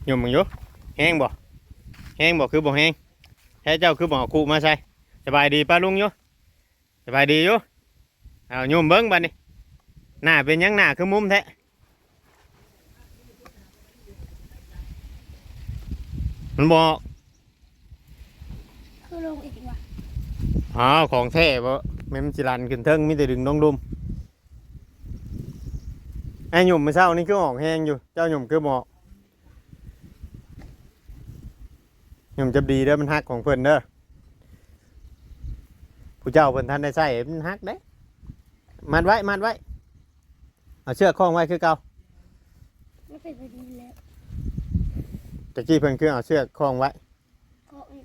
หยุ่มมึงอยู่แห้งบ่คือบ่แห้งแท้เจ้าคือบ่เอาคู่มาใส่สบายดีป้าลุงอยู่สบายดีอยู่เอาหยุ่มเบิ้งบัดนี้หน้าเป็นหยังหน้าคือมุมแท้มันบ่คือลงอีกว่ะอ๋อของแท้บ่แม่นจิรันขึ้นเทิงมีแต่ดึงน้องดุมไอ้หยุ่มมื้อเช้านี่คือออกแห้งอยู่เจ้าหยุ่มคือบ่หยุ่มจะดีเด้อมันฮักของเพิ่นเด้อผู้เจ้าเพิ่นท่านได้ใช้มันฮักเด้มัดไว้เอาเชือกคล้องไว้คือเก่า ไม่เป็นไปดีแล้วตะกี้เพิ่นคือเอาเชือกคล้องไว้ก็อีก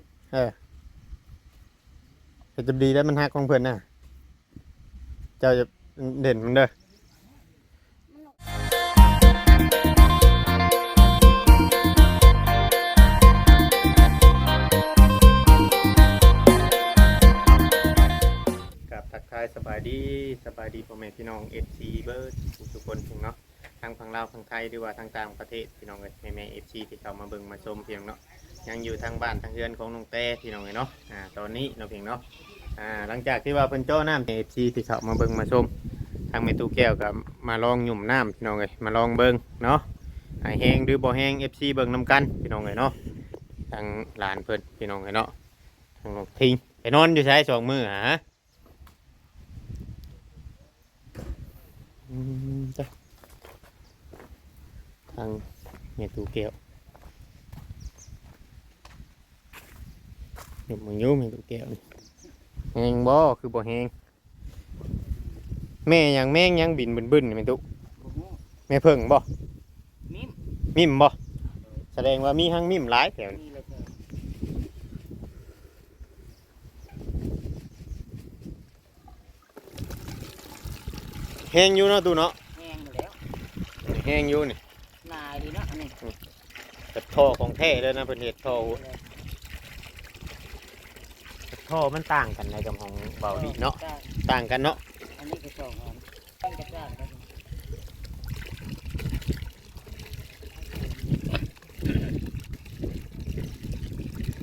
เจะดีแล้วมันฮักของเพิ่นน่ะเจ้าจะเด่นมันเด้อมันหลอกกับทักทายสบายดีพ่อแม่พี่น้อง FC เบิร์ดทุกคนเนาะทางฝั่งลาวฝั่งไทยหรือว่าทางต่างประเทศพี่น้องแม่ FC ที่เข้ามาเบิ่งมาชมเพียงเนาะยังอยู่ทางบ้านทางเรือนของน้องเต้พี่น้องเนาะตอนนี้เนาะเพียงเนาะหลังจากที่ว่าเพิ่นเจ้าน้ำ FC ที่เข้ามาเบิ่งมาชมทางแม่ตู้แก้วกับมาลองหยุ่มน้ำพี่น้องมาลองเบิ่งเนาะให้แห้งหรือบ่แห้ง FC เบิ่งนํกันพี่น้องเนาะทางหลานเพิ่นพี่น้องเนาะทางน้องทิ้งไปนอนอยู่ใช้2 มื้อหาจ้ะทางแม่ตู้แก้วเห็นมึงยุ่งแม่ตู้แก้วนี่แห้งบ่คือบ่แห้งแม่ยังแม่งยังบินบึ้นๆนี่แม่ตู้แม่เพิ่งบ่มิมบ่แสดงว่ามีหังมิมหลายแถวนี้แห้งอยู่เนาะตู้เนาะแห้งอยู่แล้ว แห้งอยู่นี่ นายดีเนาะอันนี้ แต่ท่อของแท้เลยนะเพิ่นเฮ็ดท่อมันต่างกันในกับของเบาดีเนาะต่างกันเนาะ อันนี้ก็สองอันเป็นกระจ้างกัน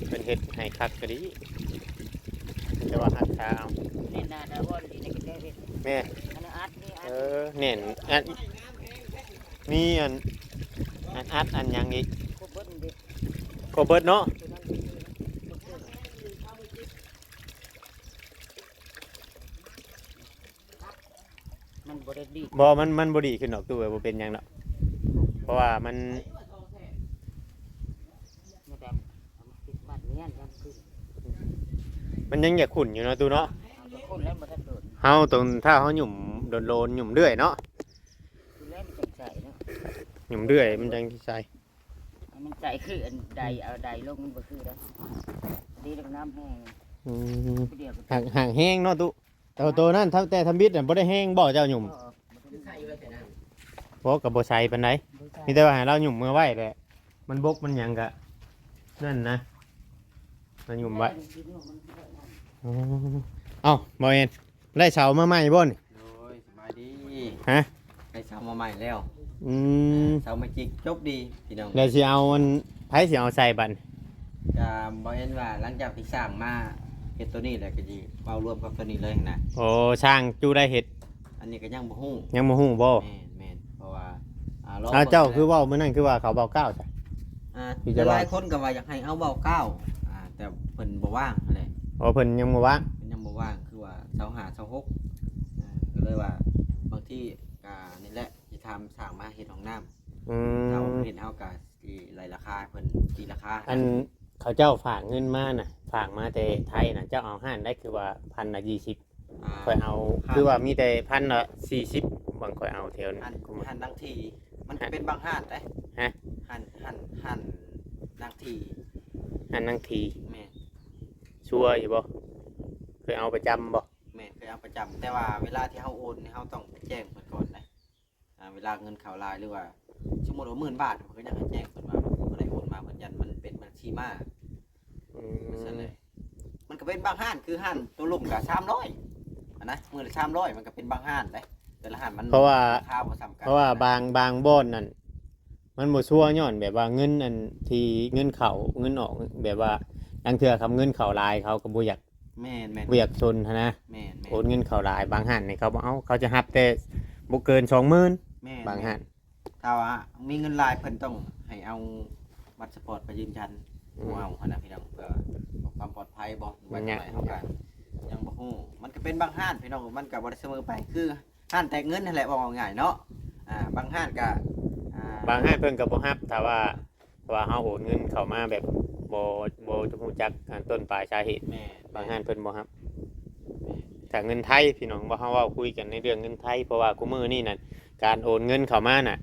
เพิ่นเฮ็ดให้คักก็ดีแต่ว่าหักขาเอา นี่นาดาวอนดีในกระจ้างเห็ด แม่ อันนั้นอัดนี่อัด เน่นอันมีอันอัดอันหยังอีก ครบเบิ้ลดิ ก็เบิดเนาะ ตัวนั้นดีมันบริดี บ่มันบ่ดีขึ้นดอกตู้บ่เป็นหยังเนาะเพราะว่ามัน มาดำติดมัดเนี้ยยังคือ มันยังอยากขุ่นอยู่เนาะตู้เนาะ เอาตัวคนแล้วมาทัดโดด เฮาตรงถ้าเฮาหยุ่มโลนหยุ่มเรื่อยเนาะ คือแล้วมันจะใส่เนาะ หยุ่มเรื่อยมันจังสิใส่ มันใจคืออันใดเอาใดลงมันบ่คือแล้วดีแล้วน้ำแห้ง อืม เดียว ห่างแห้งเนาะตู้แต่ว่าตัวนั้นแต่ทำบิดน่ะบ่ได้แห้งบ่เจ้าหยุ่มบ่ก็บ่ใส่ปานใดมีแต่ว่าให้เราหยุ่มมือไว้แหละมันบกมันหยังก็นั่นนะมันหยุ่มไว้อ๋อเอ้าบ่เห็นได้เสามาใหม่บ่นี่ โอ้ยสบายดี ฮะ ได้เสามาใหม่แล้ว อืม เสามาจิกจบดีพี่น้อง แล้วสิเอามันไผสิเอาใส่บัด จะบอกเห็นว่าหลังจากที่สร้างมาเฮ็ดตัวนี้แหละก็สิเอารวมกับตัวนี้เลยนะ โอ้ช่างจูได้เฮ็ด อันนี้ก็ยังบ่ฮู้ ยังบ่ฮู้บ่ แม่นเพราะว่าลอง เจ้าคือเว้ามื้อนั้นคือว่าเขาเบาเก้าจ้ะ ที่จะ ห ว่า ลายคนก็ว่าอยากให้เอาเบาเก้าแต่เพิ่นบ่ว่างอะไร โอ้เพิ่นยังบ่ว่าง เพิ่นยังบ่ว่างคือว่าเสา5เสา6ก็เลยว่าบางที่ก็นี่แหละสิทำสร้างมาเฮ็ดห้องน้ำ อื เฮาม เฮ็ดเฮาก็สิไล่ราคาเพิ่นตีราคา อันเขาเจ้าฝากเงินมาน่ะฝากมาแต่ไทยน่ะเจ้าเอาห้านได้คือว่า1,020ค่อยเอาคือว่ามีแต่1,040บางค่อยเอาแถว หั นั้น นหันดังทีมันเป็นบางห้านได้ ฮะ หันดังที หันนั่งที แม่ ชัวร์อยู่บ่เคยเอาประจำบ่ แม่เคยเอาประจำแต่ว่าเวลาที่เฮาโอนนี่เฮาต้องไปแจ้งเพิ่นก่อนนะเวลาเงินเข้าลายหรือว่าสมมุติว่า10,000 บาทเพิ่นก็อยากให้แจ้งเพิ่นว่าบ่ได้โอนมาเพิ่นยันมันเป็นบัญชีม้า อื ซั่น ม เลยมันก็เป็นบางห้านคือห้านตัวลุ่มก็300อันนะมื้อละ300มันก็เป็นบางห้านได้แต่ละห้านมัน เพราะว่า ราคาบ่ซ้ำกัน เพราะว่าบางบ่อนนั่น มันบ่ชัวร์ย้อนแบบว่าเงินอันที่เงินเข้าเงินออกแบบว่าบางเทื่อคำเงินเข้าหลายเขาก็บ่อยาก แม่นแม่น บ่อยากซนหั้นนะ แม่น โอนเงินเข้าหลายบางหันนี่เขาบ่เอาเขาจะรับแต่บ่เกิน 20,000 แม่น บางหัน ถ้าว่ามีเงินหลายเพิ่นต้องให้เอาบัตรสปอร์ตไปยืนยันบ่เอาหั่นน่ะพี่น้องเพื่อความปลอดภัยบ่ว่าจังไดเฮาก็ยังบ่ฮู้มันก็เป็นบางห้านพี่น้องมันก็บ่ได้เสมอไปคือห้านแตกเงินนั่นแหละว่าง่ายๆเนาะบางห้านก็บางหันเพิ่นก็บ่รับถ้าว่าเฮาโอนเงินเข้ามาแบบบ่รู้จักต้นปลายสาเหตุ แม่ บางหันเพิ่นบ่รับถ้าเงินไทยพี่น้องว่าเฮาเว้าคุยกันในเรื่องเงินไทยเพราะว่าคุมื้อนี้นั่นการโอนเงินเข้ามาน่ะ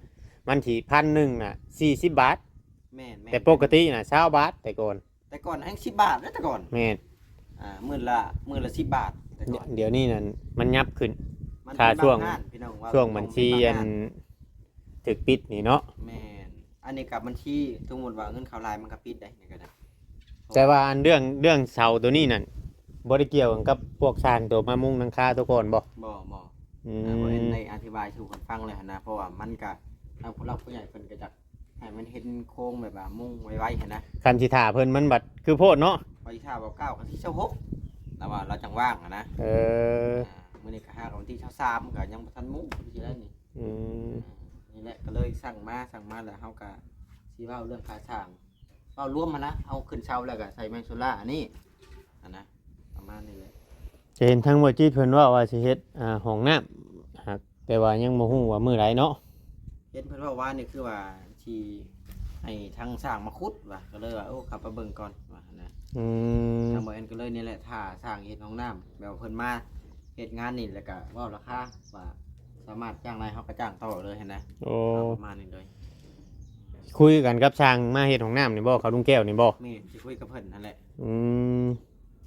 มันที่1,000น่ะ40 บาท แม่น แต่ปกติน่ะ20 บาทแต่ก่อน แต่ก่อนให้10 บาทนะแต่ก่อน แม่น มื้อละ10 บาทแต่ก่อน เดี๋ยวนี้นั่นมันยับขึ้น มัน ค่าช่วง เป็นบางห้านพี่น้องว่า ช่วงบัญชีอันถึกปิดนี่เนาะ แม่นอันนี้กับบัญชีสมมุติว่าเงินเข้าลายมันก็ปิดได้นี่ก็ได้ แต่ว่าอันเรื่องเสาตัวนี้นั่นบ่ได้เกี่ยวกับพวกสร้างตัวมามุงหลังคาทุกคนบ่ บ่ อื บ่เห็น ม ในอธิบายสู่คนฟังเลยหั่นนะเพราะว่ามันก็ทางผู้หลักผู้ใหญ่เพิ่นก็จักให้มันเห็นโครงแบบว่ามุ่งไว้หั่นนะ คันสิท่าเพิ่นมันบัดคือโพดเนาะ ไว้ท่าเว้า9กับที่26แต่ว่าเราจังว่างอะนะ เออ มื้อนี้ก็5กับวันที่23ก็ยังบ่ทันมุ่งสิได้นี่ อืม นี่แหละก็เลยสั่งมาแล้วเฮาก็สิเว้าเรื่องค่าสร้างเว้ารวมมานะเอาขึ้นเสาแล้วก็ใส่แมงโซล่าอันนี้อันนะประมาณนี้เลย จะเห็นทั้งบ่จิตเพิ่นว่าสิเฮ็ดห้องน้ำครับแต่ว่ายังบ่ฮู้ว่ามื้อใดเนาะ เห็นเพิ่นว่านี่คือว่าที่ให้ทางสร้างมาขุดว่ะก็เลยว่าโอ้ขับไปเบิ่งก่อนว่านะ อืม ทางบ่เอ็นก็เลยนี่แหละถ้าสร้างเฮ็ดห้องน้ำแบบว่าเพิ่นมาเฮ็ดงานนี่แล้วก็เว้าราคาว่าสามารถจ้างได้เฮาก็จ้างต่อเลยหั่นนะ โอ้ ประมาณนี้เลย คุยกันกับช่างมาเฮ็ดห้องน้ำนี่บ่เขาลุงแก้วนี่บ่ แม่สิคุยกับเพิ่นนั่นแหละ อืม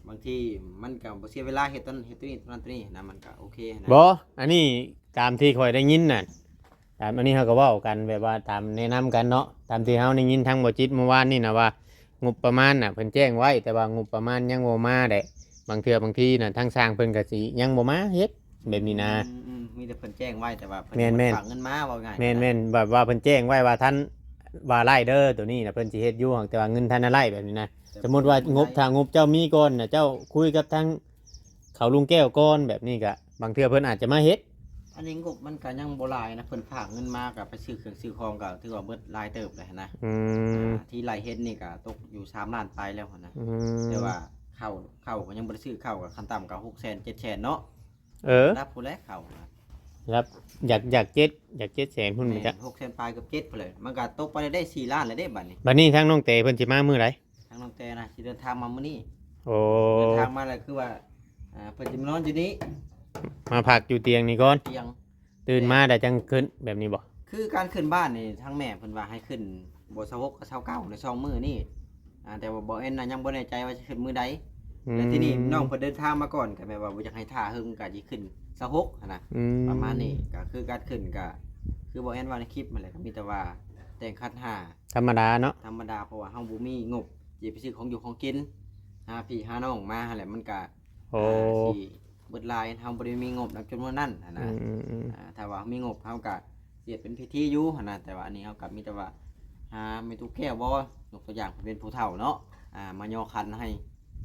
บางทีมันก็บ่เสียเวลาเฮ็ดตัวนี้ตัวนี้นะมันก็โอเคนะ บ่อันนี้ตามที่ข่อยได้ยินน่ะตามอันนี้เฮาก็เว้ากันแบบว่าตามแนะนำกันเนาะตามที่เฮาได้ยินทางบ่จิตเมื่อวานนี่นะว่างบประมาณน่ะเพิ่นแจ้งไว้แต่ว่างบประมาณยังบ่มาได้บางเทื่อบางทีน่ะทางสร้างเพิ่นก็สิยังบ่มาเฮ็ดแบบนี้นะ มีแต่เพิ่นแจ้งไว้แต่ว่าเพิ่น แม่นๆ ฝากเงินมาว่าง่าย แม่นๆแบบว่าเพิ่นแจ้งไว้ว่าท่านว่าไล่เด้อตัวนี้น่ะเพิ่นสิเฮ็ดอยู่แต่ว่าเงินท่านน่ะไล่แบบนี้นะสมมุติว่างบถ้างบเจ้ามีก่อนน่ะเจ้าคุยกับทางเขาลุงแก้วก่อนแบบนี้ก็บางเทื่อเพิ่นอาจจะมาเฮ็ด อันนี้งบมันก็ยังบ่หลายนะเพิ่นฝากเงินมาก็ไปซื้อเครื่องซื้อของก็ถือว่าเบิดหลายเติบเลยนะ อืม ที่ไร่เฮ็ดนี่ก็ตกอยู่3ล้านปลายแล้วหั่นนะ อืม แต่ว่าเข้าก็ยังบ่ได้ซื้อเข้าก็ขั้นต่ำก็600,000 700,000เนาะ เออ รับผู้แลกเข้านะ ครับอยาก7แสนพุ่นมันจะ 600,000ปลายเกับ7พุ่นเลยมันก็ตกไปได้4ล้านแล้วเด้บัดนี้ บัดนี้ทางน้องเตเพิ่นสิมามื้อใด ทางน้องแต่นะสิเดินทางมามื้อนี้ โอ้ เดินทางมาแล้วคือว่าเพิ่นจะมานอนอยู่นี้ มาพักอยู่เตียงนี่ก่อน เตียง ตื่นมาได้จังขึ้นแบบนี้บ่ คือการขึ้นบ้านนี่ทางแม่เพิ่นว่าให้ขึ้นบ่26กับ29ใน2มื้อนี่แต่ว่าบ่เอ็นน่ะยังบ่แน่ใจว่าจะขึ้นมื้อใด แล้วทีนี้น้องเพิ่นเดินทางมาก่อนก็แบบว่าบ่อยากให้ท่าหึงก็สิขึ้น26หั่นน่ะ อื ประมาณนี้ก็คือการขึ้นก็คือบ่แอนว่าในคลิปนั่นแหละก็มีแต่ว่าแต่งคัดห้า ธรรมดาเนาะ ธรรมดาเพราะว่าเฮาบ่มีงบสิไปซื้อของอยู่ของกินหาพี่หาน้องมาหั่นแหละมันก็ โอ้ สิเบิดหลายเฮาบ่ได้มีงบนำจำนวนนั้นหั่น อื นะ ม ถ้าว่ามีงบเฮาก็สิเฮ็ดเป็นพิธีอยู่หั่นน่ะแต่ว่าอันนี้เฮาก็มีแต่ว่าหาแม่ตุกแก้วบ่ยกตัวอย่างเพิ่นเป็นผู้เฒ่าเนาะมาย่อคันให้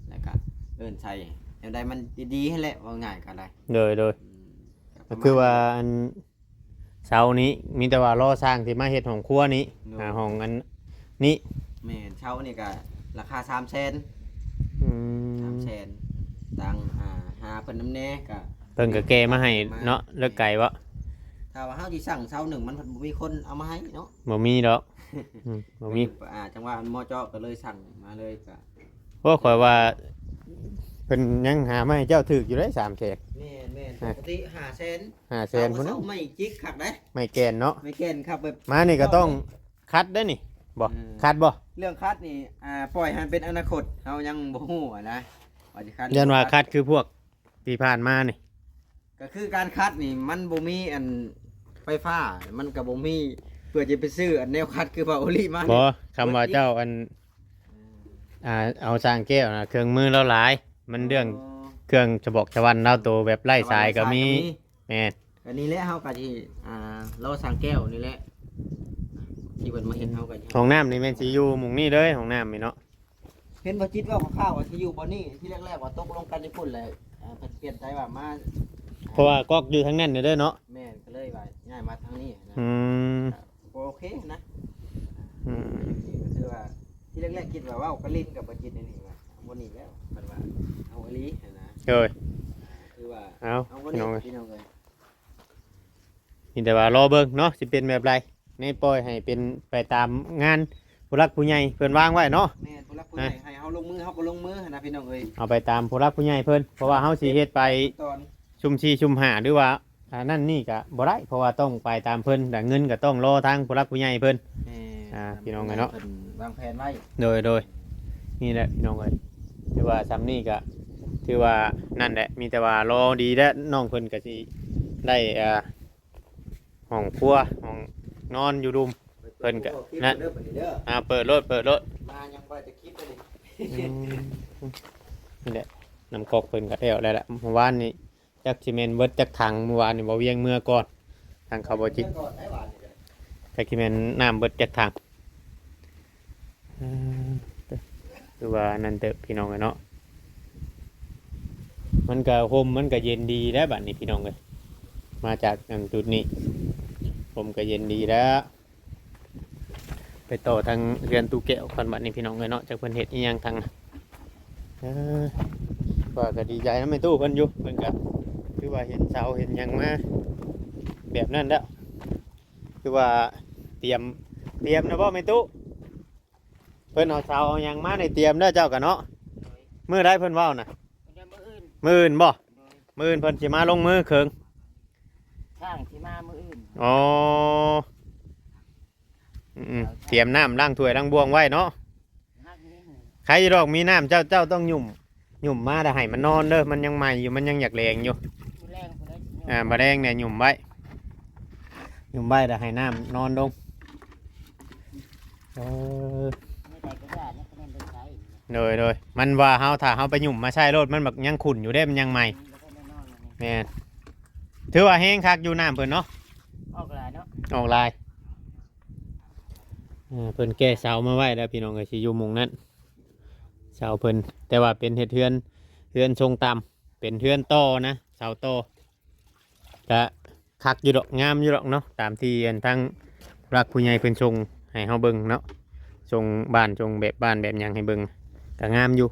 แล้วก็เอิ้นใส่แนวใดมันดีๆให้แหละว่าง่ายก็ได้ โดย อืม ก็คือว่าอันเช้านี้มีแต่ว่ารอสร้างที่มาเฮ็ดห้องครัวนี้ห้องอันนี้ แม่นเช่านี่ก็ราคา300,000 อืม 300,000ตังหาเพิ่นน้ำแน่ก็ เพิ่นก็แก้มาให้เนาะเลิกไก่วะ ถ้าว่าเฮาสิสั่งเช้าหนึ่งมันบ่มีคนเอามาให้เนาะ บ่มีดอกบ่มี จังว่ามันมอเจาะก็เลยสั่งมาเลยก็ เพราะข่อยว่าเพิ่นยังหามาให้เจ้าถึกอยู่ได้3แสน แม่นปกติ500,000 5แสนพุ่น เนา เนาะ ไม่จิกคักเด้ ไม่แกนเนาะ ไม่เก่นครับแบบ มานี่ก็ต้องคัดได้อนี่บ่คัดบ่ เรื่องคัดนี่ปล่อยให้เป็นอนาคตเฮายังบ่ฮู้นะว่าสิคัด ยันว่าคัดคือพวกที่ผ่านมานี่ ก็คือการคัดนี่มันบ่มีอันไฟฟ้ามันก็บ่มีเพื่อจะไปซื้ออันแนวคัดคือว่าโอลิมา บ่คำว่าเจ้าอันเอาสร้างแก้วนะเครื่องมือเราหลาย มันเรื่องเครื่องฉบอกฉวันเราโตแบบไล่สายก็มีแม่น อันนี้แหละเฮาก็สิเราสั่งแก้วนี่แหละ ที่เพิ่นมาเห็นเฮากัน ห้องน้ำนี่แม่นสิอยู่หมุงนี่เด้อห้องน้ำนี่เนาะ เห็นบ่จิตว่าข้าวว่าสิอยู่บ่นี่ที่แรกๆว่าตกลงกันญี่ปุ่นเลยเพิ่นเปลี่ยนใจว่ามา เพราะว่าก๊อกอยู่ทางนั้นเด้อเนาะ แม่นก็เลยว่าย้ายมาทางนี้นะ อืม โอเคนะ อืม ก็คือว่าที่แรกๆคิดว่าเว้ากะลินกับบ่จิตนี่ว่าเอาบ่นี่แล้วมันว่าเอาอลีนะ เอ้ย คือว่า เอา เอาบ่ พี่ นี่ น้องเอ้ย พี่น้องเอ้ย มีแต่ว่ารอเบิ่งเนาะสิเป็นแบบไรในปล่อยให้เป็นไปตามงานผู้รักผู้ใหญ่เพิ่นวางไว้เนาะ แม่นผู้รักผู้ใหญ่ให้เฮาลงมือเฮาก็ลงมือนะพี่น้องเอ้ย เอาไปตามผู้รักผู้ใหญ่เพิ่นเพราะว่าเฮาสิเฮ็ดไป ตอน ชุมชีชุมหาหรือว่านั่นนี่ก็บ่ได้เพราะว่าต้องไปตามเพิ่นแต่เงินก็ต้องรอทางผู้รักผู้ใหญ่เพิ่น พี่น้องเอ้ยเนาะ พิ่วางแผนไว้ โดยนี่แหละพี่น้องเอ้ยถือว่าซ้ำนี่ก็ถือว่านั่นแหละมีแต่ว่ารอดีแล้วน้องเพิ่นก็สิได้ห้องครัวห้องนอนอยู่รุม เพิ่นก็ นะ นะ เปิดรถมายังบ่จะคิดเลย นี่แหละน้ำกอกเพิ่นก็แล้วแล้วแหละเมื่อวานนี้จักซีเมนต์เบิดจักถังเมื่อวานนี่บ่เวียงเมื่อก่อนทางเขาบ่จิตจักซีเมนต์น้ำเบิดจักถังคือว่านั่นเด้อพี่น้องเอ้ยเนาะมันก็ห่มมันก็เย็นดีแล้วบัดนี้พี่น้องเอ้ยมาจากจุดนี้ห่มก็เย็นดีแล้ว ไปต่อทางเรือนตูแก้วคันบัดนี้พี่น้องเอ้ยเนาะจากเพิ่นเฮ็ดอีหยังทางน่ะว่าก็ดีใจนะแม่ตู้เพิ่นอยู่เพิ่นก็คือว่าเห็นเสาเห็นหยังมาแบบนั้นแล้วคือว่าเตรียมนะบ่แม่ตู้เพิ่นเอาเสาเอาหยังมาในเตรียมเด้อเจ้าก็เนาะมื้อใดเพิ่นเว้าน่ะ เดี๋ยวมื้ออื่น มื้ออื่นบ่มื้ออื่นเพิ่นสิมาลงมือเคิง ช่างสิมามื้ออื่น อ๋อเตรียมน้ำล้างถ้วยล้างบวงไว้เนาะ ฮักนี่ ใครดอกมีน้ำเจ้าต้องหยุ่มมาได้ให้มันนอนเด้อมันยังใหม่อยู่มันยังอยากแรงอยู่ มื้อแรงพุ่นได้สิ บะแดงเนี่ยหยุ่มไว้ได้ให้น้ำนอนลงไม่ได้ก็ได้นะก็แม่นได้ใช้ เลยมันว่าเฮาถ้าเฮาไปหยุ่มมาใช้รถมันแบบยังขุ่นอยู่เด้มันยังใหม่ มันก็ได้นอนเลย แม่นถือว่าแห้งคักอยู่น้ำเพิ่นเนาะ ออกหลายเนาะ ออกลายเพิ่นแก้เสามาไว้แล้วพี่น้องก็สิอยู่มุงนั้นเสาเพิ่นแต่ว่าเป็นเฮ็ดเฮือนทรงต่ำเป็นเฮือนโตนะเสาโตก็คักอยู่ดอกงามอยู่ดอกเนาะตามที่ทางรักผู้ใหญ่เพิ่นทรงให้เฮาเบิ่งเนาะทรงบ้านทรงแบบบ้านแบบหยังให้เบิ่งก็งามอยู่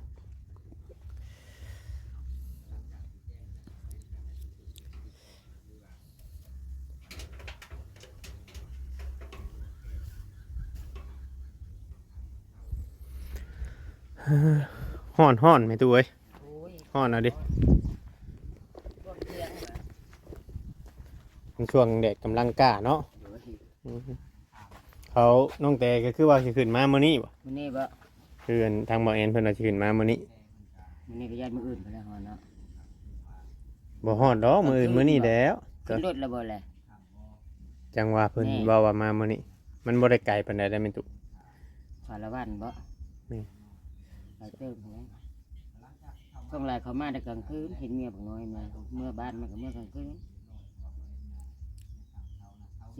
ฮ้อนแม่ตู้เอ้ย โอ้ย ฮ้อนเอาดิ พวกเที่ยงน่ะ เป็นช่วงแดดกำลังกล้าเนาะ โอ้ย เขาน้องแต่ก็คือว่าสิขึ้นมามื้อนี้บ่ มื้อนี้บ่ คือทางบ่อแอนเพิ่นว่าสิขึ้นมามื้อนี้ มื้อนี้ก็ย้ายมื้ออื่นไปแล้วฮอดเนาะ บ่ฮอดดอกมื้อนี้แล้ว ขึ้นรถแล้วบ่แหละ จังว่าเพิ่น แน่ เว้าว่ามามื้อนี้มันบ่ได้ไกลปานใดได้แม่นตุ สารวัตรบ่ นี่ หลายเติมแล้วช่วงแรกเขามาแต่กลางคืนเห็นเมียบอกน้อยมาเมื่อบ้านมันก็เมื่อกลางคืน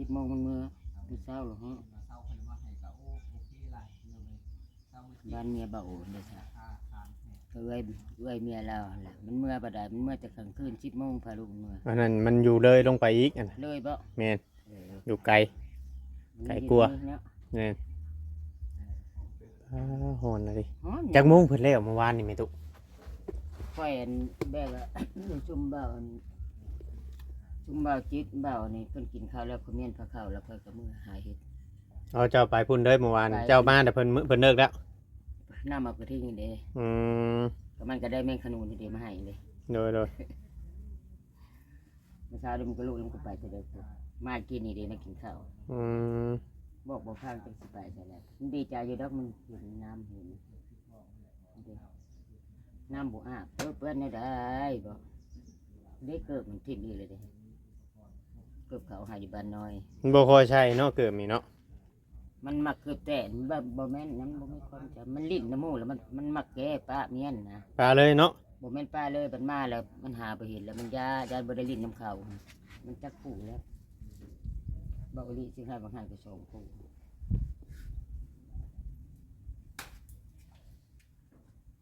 10 โมงมันเมื่อมื้อเช้าหรอฮะบ้านเมียเบาเด้อจ้ะก็เอ้ยเมียเราแหละมันเมื่อบ่ได้มันเมื่อแต่กลางคืน10 โมงพาลูกมันเมื่อ อันนั้นมันอยู่เลยลงไปอีกอันน่ะ เลยบ่ แม่น เออ อยู่ไกล ไก่กลัว เนาะ แม่นฮ้อนน่ะดิ ฮ้อน จักโมงเพิ่นแล้วเมื่อวานนี่แม่ตุ ค่อยอันแบกอะ ชุมเบาอันชุมเบาจิตเบานี่เพิ่นกินข้าวแล้วเขาเมียนพาข้าวแล้วค่อยก็มือหาเฮ็ด เอาเจ้าไปพุ่นเด้อเมื่อวาน ไป เจ้ามาแต่เพิ่นเลิกแล้ว น้ำมากระทิงนี่เด้ อืม ก็มันก็ได้แมงขนูนนี่เด้มาให้เลย โดย เมื่อเช้านี่มันก็ลูกแล้วมันก็ไปแต่เด็กมากินนี่เด้มากินข้าว อืม บอกบ่ฟังจังสิไปใช่แล้วมันดีใจอยู่ดอกมันเห็นน้ำเห็นเด้น้ำบ่อาบเปื้อนได้บ่ได้เกิดมันทิ้งนี่เลยเด้เกิดเขาหาอยู่บ้านน้อย มันบ่ค่อยใช่เนาะเกิดมีเนาะ มันมักเกือบแต่มันบ่แม่นนั้นบ่มีความจำมันลิ้นน้ำมูกแล้วมันมักแก้ป้าเมียนนะ ปลาเลยเนาะ บ่แม่นป้าเลยมันมาแล้วมันหาบ่เห็นแล้วมันยาบ่ได้ลิ้นน้ำเขามันจักผู้แล้วบ่อีหลีสิให้บางหันก็ส่งผู้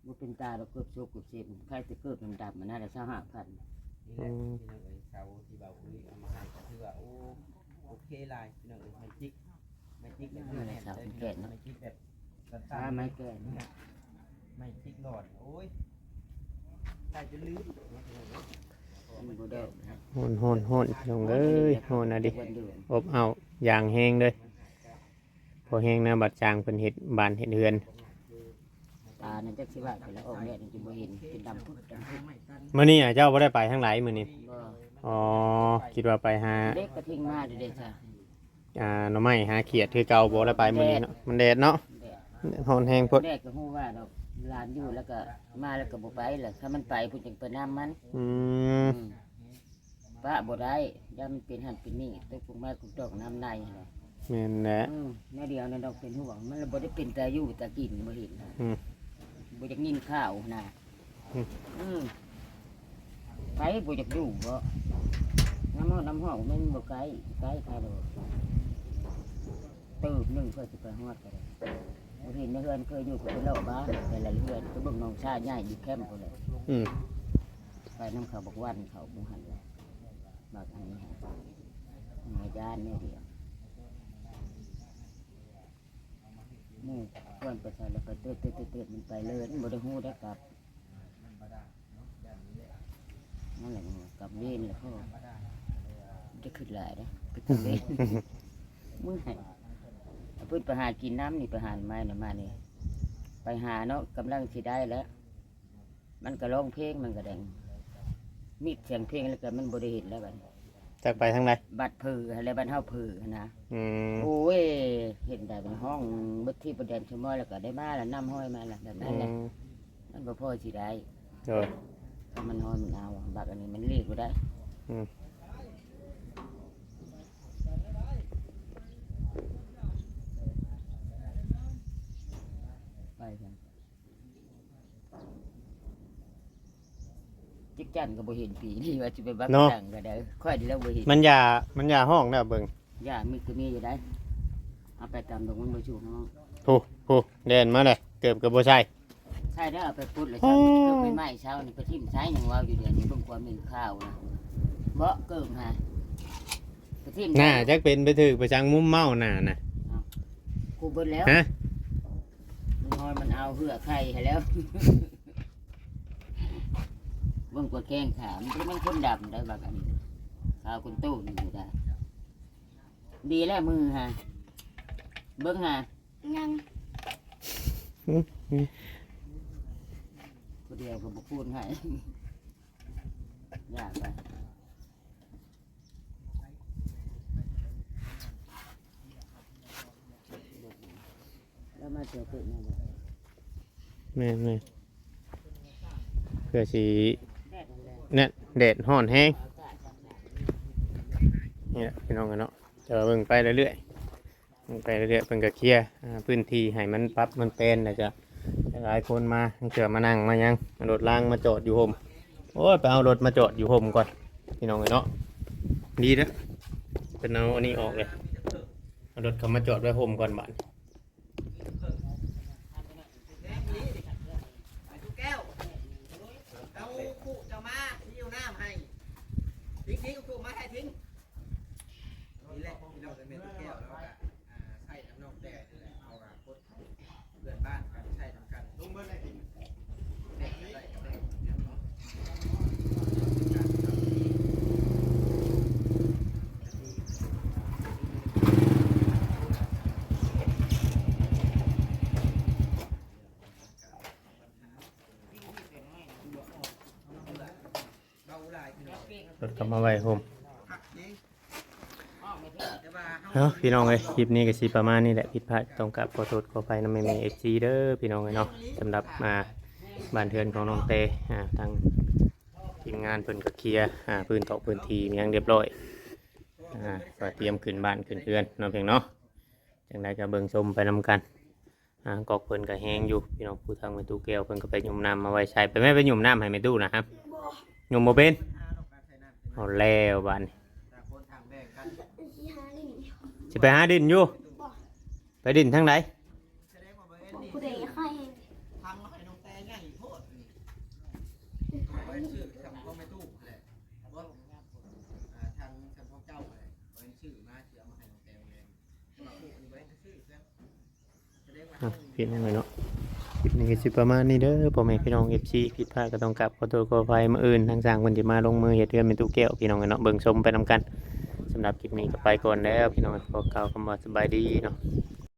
บ่เป็นตาเราเกือบโชคเกือบเจ็บใครจะเกิดมันดำมันน่าจะ25,000 นี่แหละพี่น้องเอ้ยเสาที่เบาคุยเอามาให้ก็ถือว่าโอเคหลายพี่น้องเอ้ยไม่จิกแบบนี้แหละไม่จิกแบบสั้นๆ ไม้แก่น ไม่จิกหลอดโอ้ยใส่จะลืม มันบ่ได้ โหนพี่น้องเอ้ยโหนอะดิอบเอาอย่างแห้งเลยพอแห้งนะบัดจางเพิ่นเฮ็ดบ้านเฮ็ดเรือน ตานั่นจักสิว่าไปแล้วออกเนี่ยจะบ่เห็นเป็นดำพุดดำพุด มื้อนี้เจ้าบ่ได้ไปทางไหนมื้อนี้ บ่ อ๋อคิดว่าไปหา เด็กก็ทิ้งมาเด้อจ้ะ หน่อไม้หาเขียดคือเก่าบ่ได้ไปมื้อนี้เนาะมันแดดเนาะ แดด โหนแห้งพด แรกก็ฮู้ว่าดอกหลานอยู่แล้วก็มาแล้วก็บ่ไปแหละถ้ามันไปเพิ่นจังไปน้ำมัน อืม ป้าบ่ได้ย่ามันเป็นหันเป็นนี่ต้องปลูกไม้ปลูกดอกน้ำในหั่นแหละ แม่นแหละ แม่เดียวนั่นดอกเป็นห่วงมันบ่ได้เป็นตาอยู่ตากินบ่เห็นนะ อืม บ่อยากกินข้าวนะ ไปบ่อยากอยู่บ่น้ำห้องมันบ่ไกลใครดอกตื่นหนึงเพื่อสิไปฮอดก็ได้บ่เห็นในเฮือนเคยอยู่กับเป็นเล่าบ้านแต่ละเฮือนก็เบิ่งน้องชายใหญ่อยู่แคมป์พุ่นแหละ อืม ไปน้ำเขาบอกวันเขาบุหันเลยบักอันนี้ฮะมาย่านเนี่ยเดียวนี่ควรไปใส่แล้วไปเตือนมันไปเลยมันบ่ได้ฮู้ได้กลับนั่นแหละมึงกลับเล่นแล้วเขาจะขึ้นหลายนะไปกลับเล่นมึงให้เอาเพิ่นไปหากินน้ำนี่ไปหาไม้เนี่ยมานี่ไปหาเนาะกำลังสิได้แล้ว มันก็ร้องเพลงมันก็แดงมีเสียงเพลงแล้วก็มันบ่ได้เห็นแล้วบัดนี้ จักไปทางไหน บัดเผืออะไรบัดเฮาเผือนะ อืม โอ้ยเห็นได้เป็นห้องบึดที่ประเด็นชะม้อยแล้วก็ได้มาแล้วน้ำห้อยมาแล้วแบบนั้นแหละมันบ่พอสิได้ โดย ถ้ามันห้อยมันเอาบักอันนี้มันเรียกบ่ได้ อืม ไปกันจิกจันก็บ่เห็นปีนี่ว่าสิไปบักดังก็ได้ค่อยได้แล้วบ่เห็น มันอย่าห้องแล้วเบิ่ง ย่ามีก็มีอยู่ได้เอาไปตามดอกมันบ่ชูห้อง ผู้เดินมาเลยเกือบกับบ่ใช่ ใช่ได้เอาไปพุดเลยครับเกิดไม่ไหม้เช้านี่ไปทิ่มใช้อย่างว่าอยู่เดือนนี้เบิ่งความเป็นข้าวนะเบาะเกิมฮะไปทิ่ม หน้าจักเป็นไปถึกไปจังมุมเมาหน้าน่ะ กูเบิดแล้ว ฮะ มันนอนมันเอาเหือไข่ให้แล้วเบิ่งกว่าแกงขามที่มันคนดำได้บักอันนี้ข้าวคนตู้นี่อยู่ได้ดีแล้วมือฮะเบิ่งฮะ ยัง ผู้เดียวก็บ่พูดให้ยากไปแล้วมาเจอตึกนี่เลย แม่เพื่อสิ แดดนั่นแหละ เนี่ยแดดร้อนแห้งนี่แหละพี่น้องกันเนาะจะเบิ่งไปเรื่อยๆเบิ่งไปเรื่อยๆเพิ่นก็เคลียร์พื้นที่ให้มันปรับมันเป็นแล้วจะหลายคนมาเกือมานั่งมายังมารถล้างมาจอดอยู่ห่มโอ้ยไปเอารถมาจอดอยู่ห่มก่อนพี่น้องกันเนาะดีแล้วเป็นเอาอันนี้ออกเลยเอารถเขามาจอดไว้ห่มก่อนบ้าน แก้วเอาคู่เจ้ามาที่อยู่น้ำให้ทิ้งคู่มาให้ทิ้งนี่แหละพี่น้องเป็นเมตุแก้วแล้วก็ใส่น้ำนองแดดนี่แหละเอาละพดเพื่อนบ้านกันใส่ทำกันลุงเบิ้ลได้ทิ้งได้ก็ได้เนาะ รถกลับมาไว้ผมเอาพี่น้องเลยคลิปนี้ก็สิประมาณนี้แหละผิดพลาดต้องกับขอโทษขออภัยนะไม่เอฟซีเด้อพี่น้องเลยเนาะสำหรับบ้านเทือนของน้องเตทางทีมงานเพิ่นก็เคลียร์พื้นตอกพื้นที่มีอย่างเรียบร้อยก็เตรียมขึ้นบ้านขึ้นเรือนเนาะเพียงเนาะจังไดก็เบิ่งชมไปนำกันกอกเพิ่นก็แห้งอยู่พี่น้องผู้ทางแม่ตู้แก้วเพิ่นก็ไปหยุ่มน้ำมาไว้ใช้ไปแม่ไปหยุ่มน้ำให้แม่ตู้นะครับหยุ่มบ่เป็นเอาแล้วบ้านสิไปหาดินอยู่ไปดินทางไหน ผู้ใดใคร ทางให้น้องแต่ใหญ่โพ พี่น้องเนาะคลิปนี้ก็สิประมาณนี้เด้อพ่อแม่พี่น้อง FC ผิดพลาดก็ต้องกลับขอโทษขออภัยมื้ออื่นทางสร้างเพิ่นสิมาลงมือเฮ็ดเรือนเป็นตู้แก้วพี่น้องเนาะเบิ่งชมไปนํกันสำหรับคลิปนี้ก็ไปก่อนแล้วพี่น้องขอกล่าวคำว่าสบายดีเนาะ